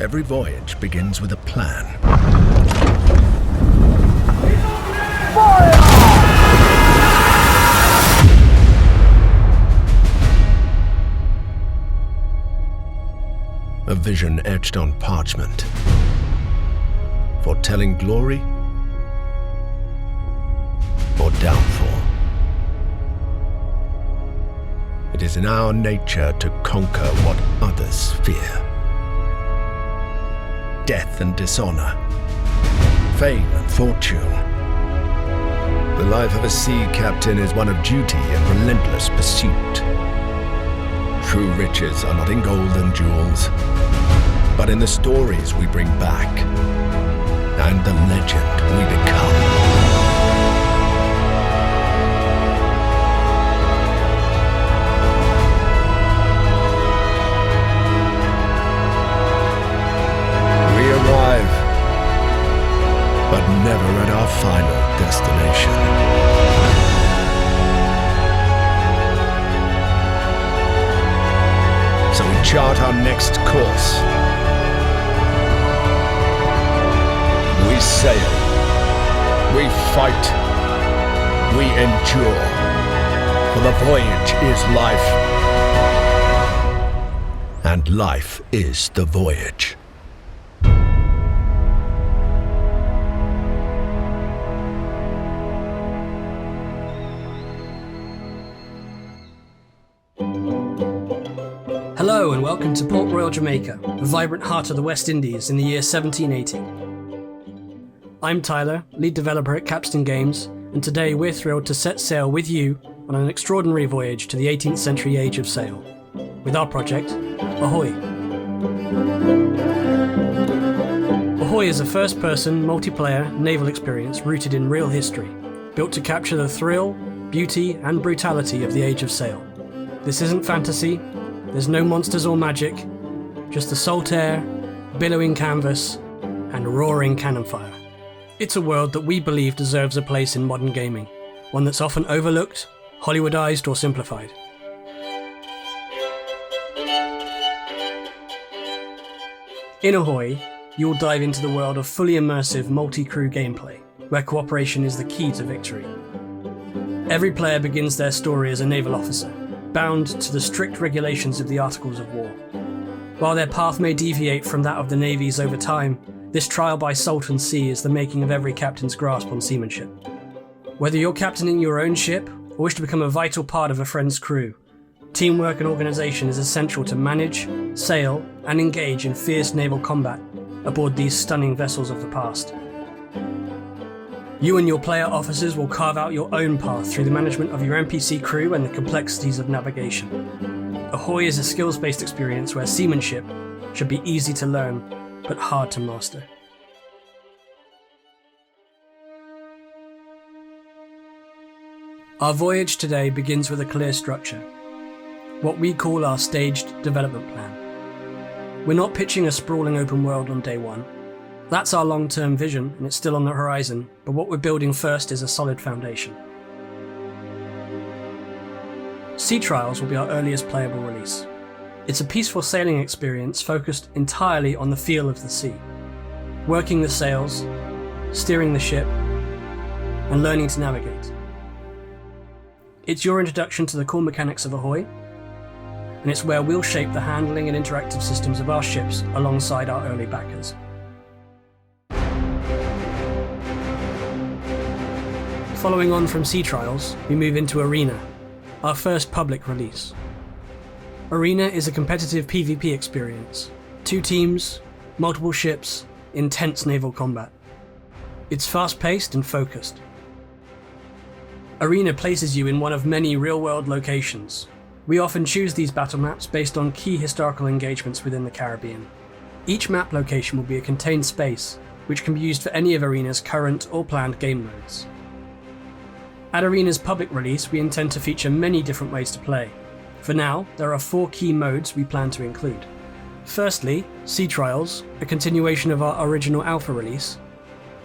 Every voyage begins with a plan. A vision etched on parchment, foretelling glory or downfall. It is in our nature to conquer what others fear. Death and dishonor, fame and fortune. The life of a sea captain is one of duty and relentless pursuit. True riches are not in gold and jewels, but in the stories we bring back and the legend we become. We arrive, but never at our final destination. So we chart our next course. We sail, we fight, we endure, for the voyage is life, and life is the voyage. Hello and welcome to Port Royal, Jamaica, the vibrant heart of the West Indies in the year 1780. I'm Tyler, lead developer at Capstan Games, and today we're thrilled to set sail with you on an extraordinary voyage to the 18th century age of sail, with our project, Ahoy. Ahoy is a first-person, multiplayer naval experience rooted in real history, built to capture the thrill, beauty, and brutality of the age of sail. This isn't fantasy. There's no monsters or magic, just the salt air, billowing canvas, and roaring cannon fire. It's a world that we believe deserves a place in modern gaming, one that's often overlooked, Hollywoodized, or simplified. In Ahoy, you'll dive into the world of fully immersive multi-crew gameplay, where cooperation is the key to victory. Every player begins their story as a naval officer, bound to the strict regulations of the Articles of War. While their path may deviate from that of the navies over time, this trial by salt and sea is the making of every captain's grasp on seamanship. Whether you're captaining your own ship or wish to become a vital part of a friend's crew, teamwork and organisation is essential to manage, sail, and engage in fierce naval combat aboard these stunning vessels of the past. You and your player officers will carve out your own path through the management of your NPC crew and the complexities of navigation. Ahoy is a skills-based experience where seamanship should be easy to learn, but hard to master. Our voyage today begins with a clear structure, what we call our staged development plan. We're not pitching a sprawling open world on day one. That's our long-term vision, and it's still on the horizon, but what we're building first is a solid foundation. Sea Trials will be our earliest playable release. It's a peaceful sailing experience focused entirely on the feel of the sea, working the sails, steering the ship, and learning to navigate. It's your introduction to the core mechanics of Ahoy, and it's where we'll shape the handling and interactive systems of our ships alongside our early backers. Following on from Sea Trials, we move into Arena, our first public release. Arena is a competitive PvP experience. 2 teams, multiple ships, intense naval combat. It's fast-paced and focused. Arena places you in one of many real-world locations. We often choose these battle maps based on key historical engagements within the Caribbean. Each map location will be a contained space, which can be used for any of Arena's current or planned game modes. At Arena's public release, we intend to feature many different ways to play. For now, there are 4 key modes we plan to include. Firstly, Sea Trials, a continuation of our original alpha release.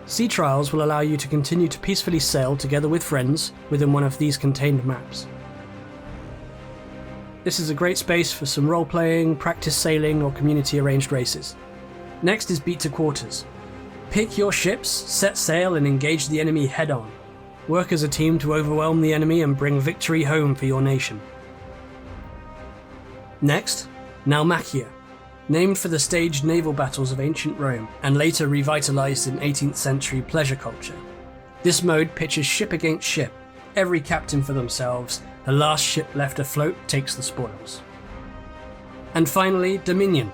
Sea Trials will allow you to continue to peacefully sail together with friends within one of these contained maps. This is a great space for some role-playing, practice sailing, or community-arranged races. Next is beat to quarters. Pick your ships, set sail, and engage the enemy head-on. Work as a team to overwhelm the enemy and bring victory home for your nation. Next, Naumachia, named for the staged naval battles of ancient Rome and later revitalized in 18th century pleasure culture. This mode pitches ship against ship, every captain for themselves, the last ship left afloat takes the spoils. And finally, Dominion.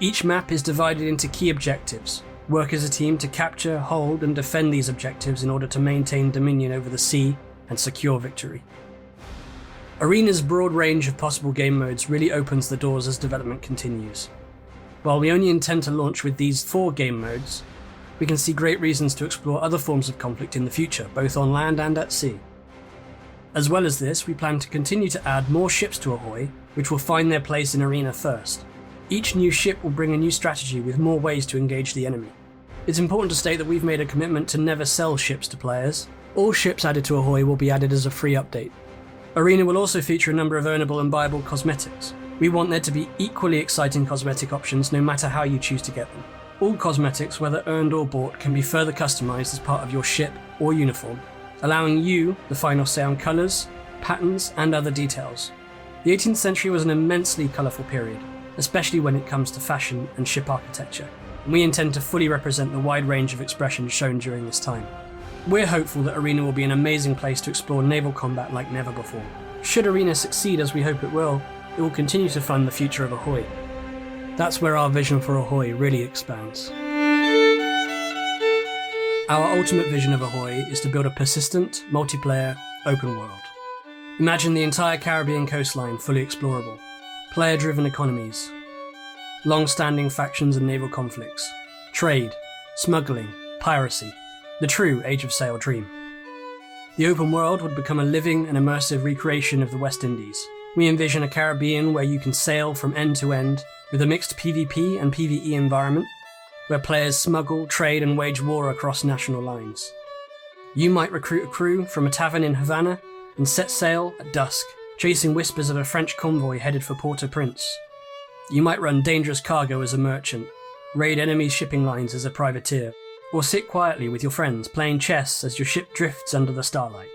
Each map is divided into key objectives. Work as a team to capture, hold, and defend these objectives in order to maintain dominion over the sea and secure victory. Arena's broad range of possible game modes really opens the doors as development continues. While we only intend to launch with these 4 game modes, we can see great reasons to explore other forms of conflict in the future, both on land and at sea. As well as this, we plan to continue to add more ships to Ahoy, which will find their place in Arena first. Each new ship will bring a new strategy with more ways to engage the enemy. It's important to state that we've made a commitment to never sell ships to players. All ships added to Ahoy will be added as a free update. Arena will also feature a number of earnable and buyable cosmetics. We want there to be equally exciting cosmetic options no matter how you choose to get them. All cosmetics, whether earned or bought, can be further customized as part of your ship or uniform, allowing you the final say on colours, patterns, and other details. The 18th century was an immensely colourful period, especially when it comes to fashion and ship architecture, and we intend to fully represent the wide range of expressions shown during this time. We're hopeful that Arena will be an amazing place to explore naval combat like never before. Should Arena succeed as we hope it will continue to fund the future of Ahoy. That's where our vision for Ahoy really expands. Our ultimate vision of Ahoy is to build a persistent, multiplayer, open world. Imagine the entire Caribbean coastline fully explorable, player-driven economies, long-standing factions and naval conflicts, trade, smuggling, piracy, the true Age of Sail dream. The open world would become a living and immersive recreation of the West Indies. We envision a Caribbean where you can sail from end to end with a mixed PvP and PvE environment, where players smuggle, trade, and wage war across national lines. You might recruit a crew from a tavern in Havana and set sail at dusk, chasing whispers of a French convoy headed for Port-au-Prince. You might run dangerous cargo as a merchant, raid enemy shipping lines as a privateer, or sit quietly with your friends playing chess as your ship drifts under the starlight.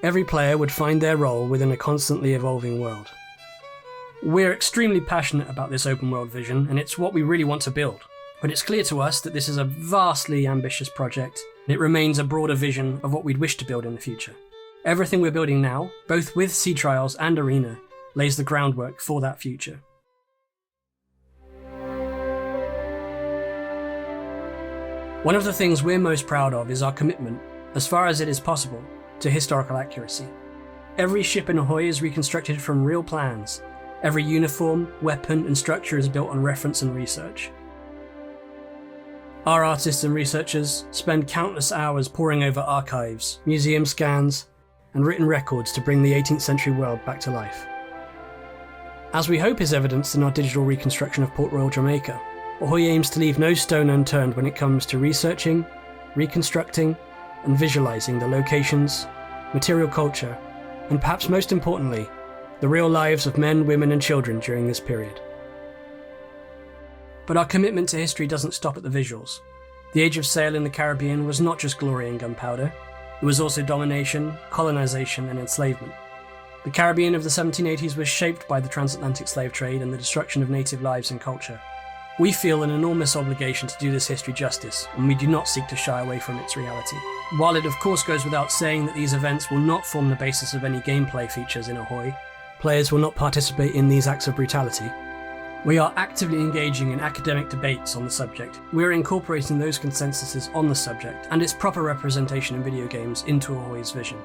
Every player would find their role within a constantly evolving world. We're extremely passionate about this open world vision, and it's what we really want to build. But it's clear to us that this is a vastly ambitious project, and it remains a broader vision of what we'd wish to build in the future. Everything we're building now, both with Sea Trials and Arena, lays the groundwork for that future. One of the things we're most proud of is our commitment, as far as it is possible, to historical accuracy. Every ship in Ahoy is reconstructed from real plans. Every uniform, weapon, and structure is built on reference and research. Our artists and researchers spend countless hours poring over archives, museum scans, and written records to bring the 18th century world back to life. As we hope is evidenced in our digital reconstruction of Port Royal, Jamaica, Ahoy aims to leave no stone unturned when it comes to researching, reconstructing, and visualizing the locations, material culture, and perhaps most importantly, the real lives of men, women, and children during this period. But our commitment to history doesn't stop at the visuals. The Age of Sail in the Caribbean was not just glory and gunpowder, it was also domination, colonization, and enslavement. The Caribbean of the 1780s was shaped by the transatlantic slave trade and the destruction of native lives and culture. We feel an enormous obligation to do this history justice, and we do not seek to shy away from its reality. While it of course goes without saying that these events will not form the basis of any gameplay features in Ahoy, players will not participate in these acts of brutality, we are actively engaging in academic debates on the subject. We are incorporating those consensuses on the subject and its proper representation in video games into Ahoy's vision.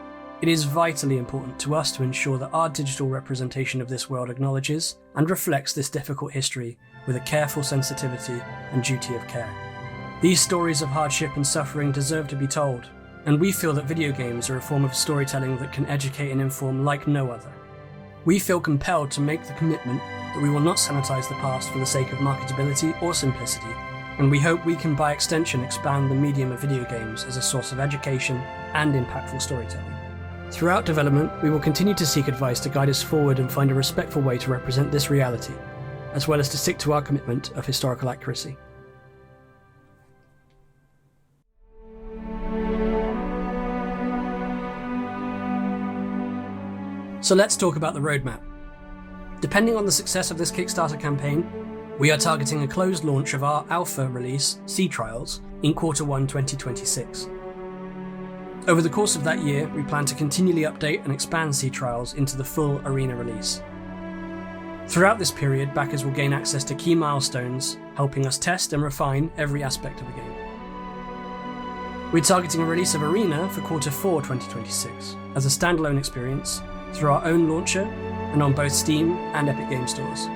It is vitally important to us to ensure that our digital representation of this world acknowledges and reflects this difficult history with a careful sensitivity and duty of care. These stories of hardship and suffering deserve to be told, and we feel that video games are a form of storytelling that can educate and inform like no other. We feel compelled to make the commitment that we will not sanitize the past for the sake of marketability or simplicity, and we hope we can by extension expand the medium of video games as a source of education and impactful storytelling. Throughout development, we will continue to seek advice to guide us forward and find a respectful way to represent this reality, as well as to stick to our commitment of historical accuracy. So let's talk about the roadmap. Depending on the success of this Kickstarter campaign, we are targeting a closed launch of our alpha release, Sea Trials, in Q1 2026. Over the course of that year, we plan to continually update and expand Sea Trials into the full arena release. Throughout this period, backers will gain access to key milestones, helping us test and refine every aspect of the game. We're targeting a release of Arena for Q4 2026 as a standalone experience through our own launcher and on both Steam and Epic Games stores.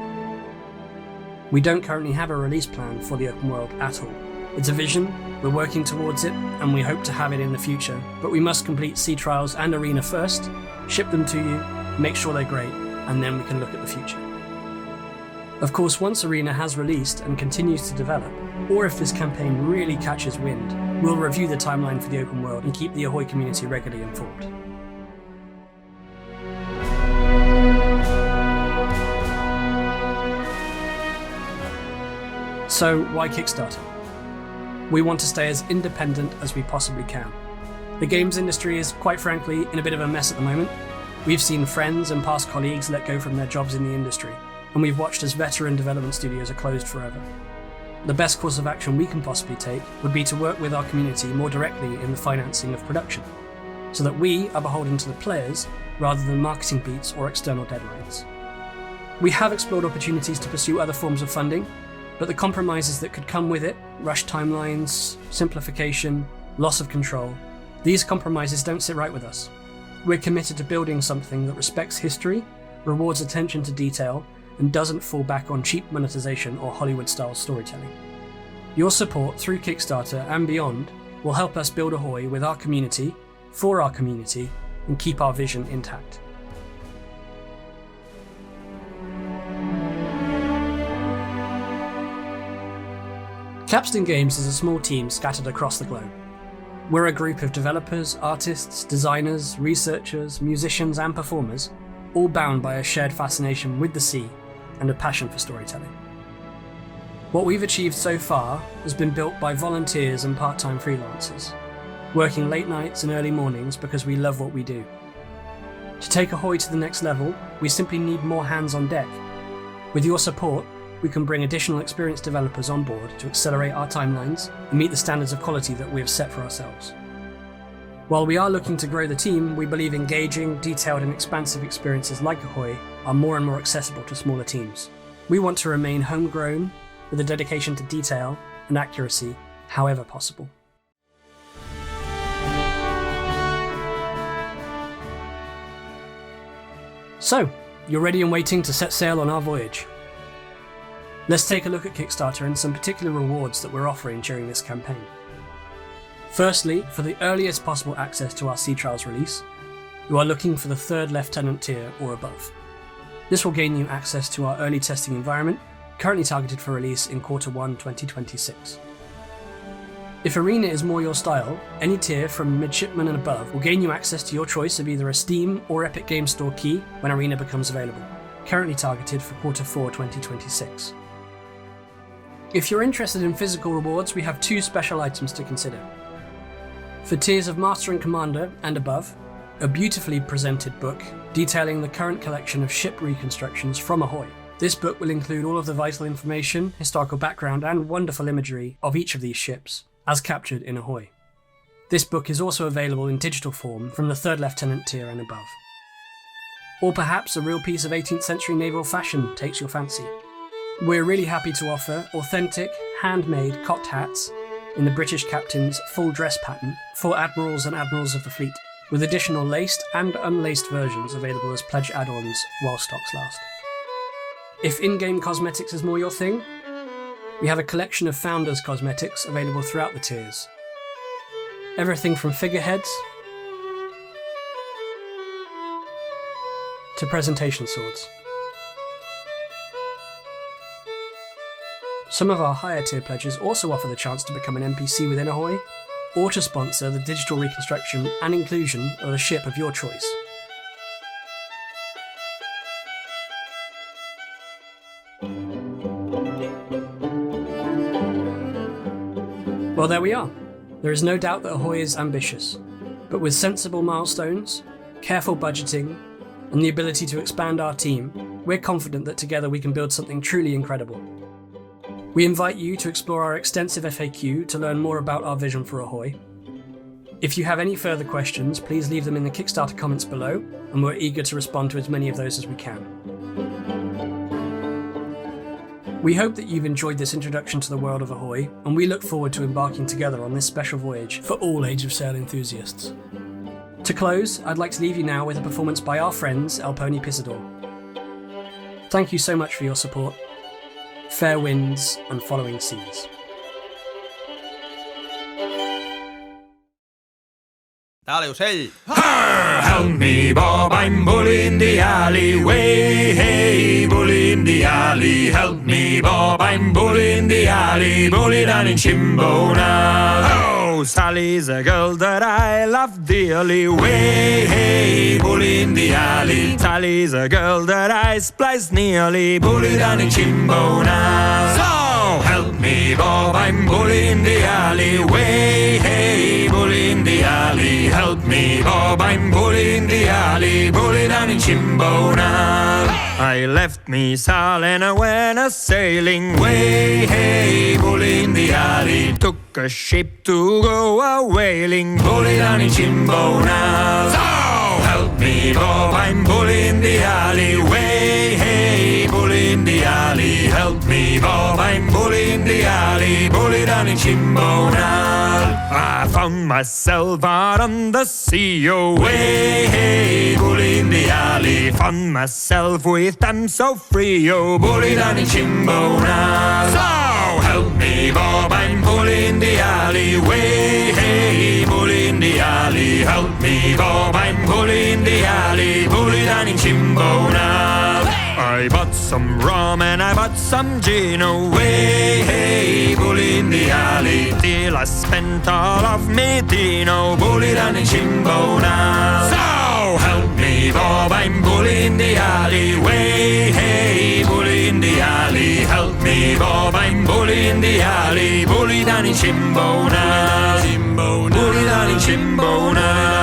We don't currently have a release plan for the open world at all. It's a vision, we're working towards it, and we hope to have it in the future, but we must complete Sea Trials and Arena first, ship them to you, make sure they're great, and then we can look at the future. Of course, once Arena has released and continues to develop, or if this campaign really catches wind, we'll review the timeline for the open world and keep the Ahoy community regularly informed. So, why Kickstarter? We want to stay as independent as we possibly can. The games industry is, quite frankly, in a bit of a mess at the moment. We've seen friends and past colleagues let go from their jobs in the industry, and we've watched as veteran development studios are closed forever. The best course of action we can possibly take would be to work with our community more directly in the financing of production, so that we are beholden to the players rather than marketing beats or external deadlines. We have explored opportunities to pursue other forms of funding, but the compromises that could come with it, rushed timelines, simplification, loss of control, these compromises don't sit right with us. We're committed to building something that respects history, rewards attention to detail, and doesn't fall back on cheap monetization or Hollywood-style storytelling. Your support through Kickstarter and beyond will help us build Ahoy with our community, for our community, and keep our vision intact. Capstan Games is a small team scattered across the globe. We're a group of developers, artists, designers, researchers, musicians, and performers, all bound by a shared fascination with the sea and a passion for storytelling. What we've achieved so far has been built by volunteers and part-time freelancers, working late nights and early mornings because we love what we do. To take Ahoy to the next level, we simply need more hands on deck. With your support, we can bring additional experienced developers on board to accelerate our timelines and meet the standards of quality that we have set for ourselves. While we are looking to grow the team, we believe engaging, detailed and expansive experiences like Ahoy are more and more accessible to smaller teams. We want to remain homegrown with a dedication to detail and accuracy however possible. So, you're ready and waiting to set sail on our voyage. Let's take a look at Kickstarter and some particular rewards that we're offering during this campaign. Firstly, for the earliest possible access to our Sea Trials release, you are looking for the 3rd Lieutenant tier or above. This will gain you access to our early testing environment, currently targeted for release in Q1 2026. If Arena is more your style, any tier from Midshipman and above will gain you access to your choice of either a Steam or Epic Games Store key when Arena becomes available, currently targeted for Q4 2026. If you're interested in physical rewards, we have 2 special items to consider. For tiers of Master and Commander and above, a beautifully presented book detailing the current collection of ship reconstructions from Ahoy. This book will include all of the vital information, historical background and wonderful imagery of each of these ships, as captured in Ahoy. This book is also available in digital form from the 3rd Lieutenant tier and above. Or perhaps a real piece of 18th century naval fashion takes your fancy. We're really happy to offer authentic, handmade cocked hats in the British captain's full dress pattern for admirals and admirals of the fleet, with additional laced and unlaced versions available as pledge add-ons while stocks last. If in-game cosmetics is more your thing, we have a collection of Founders cosmetics available throughout the tiers. Everything from figureheads to presentation swords. Some of our higher tier pledges also offer the chance to become an NPC within Ahoy, or to sponsor the digital reconstruction and inclusion of a ship of your choice. Well, there we are. There is no doubt that Ahoy is ambitious, but with sensible milestones, careful budgeting, and the ability to expand our team, we're confident that together we can build something truly incredible. We invite you to explore our extensive FAQ to learn more about our vision for Ahoy. If you have any further questions, please leave them in the Kickstarter comments below, and we're eager to respond to as many of those as we can. We hope that you've enjoyed this introduction to the world of Ahoy, and we look forward to embarking together on this special voyage for all Age of Sail enthusiasts. To close, I'd like to leave you now with a performance by our friends El Pony Pisador. Thank you so much for your support. Fair winds and following seas. Tää oli Ocell. Help me, Bob, I'm bully in the alleyway. Hey, bully in the alley. Help me, Bob, I'm bully in the alley. Bully down in Chimbona. Oh, Sally's a girl that I love dearly. Way, hey, bully in the alley. Sally's a girl that I splice nearly. Bully down in Chimbona. So, help me, Bob, I'm bully in the alleyway. Hey, bully in the alley. Help me, Bob, I'm bully in the alley, bully down in Chimbona. I left me Sal and I went a sailing way. Hey, bully in the alley. Took a ship to go a whaling, bully down in Chimbona. So, help me, Bob, I'm bully in the alley way. Hey, bully in the alley. Help me, Bob, I'm bully in the alley, bully down in Chimbona. I found myself out on the sea away. Hey, bully in the alley. Found myself with them so free. Oh, bully down in Chimbona. So, help me, Bob, I'm bully in the alley way. Hey, bully in the alley. Help me, Bob, I'm bully in the alley, bully down in Chimbona. I bought some rum and I bought some gin away. Hey, bully in the alley. Till I spent all of me Dino, bully down in Chimbona. So, help me, Bob, I'm bully in the alley way. Hey, bully in the alley. Help me, Bob, I'm bully in the alley, bully down in Chimbona. Bully down in Chimbona.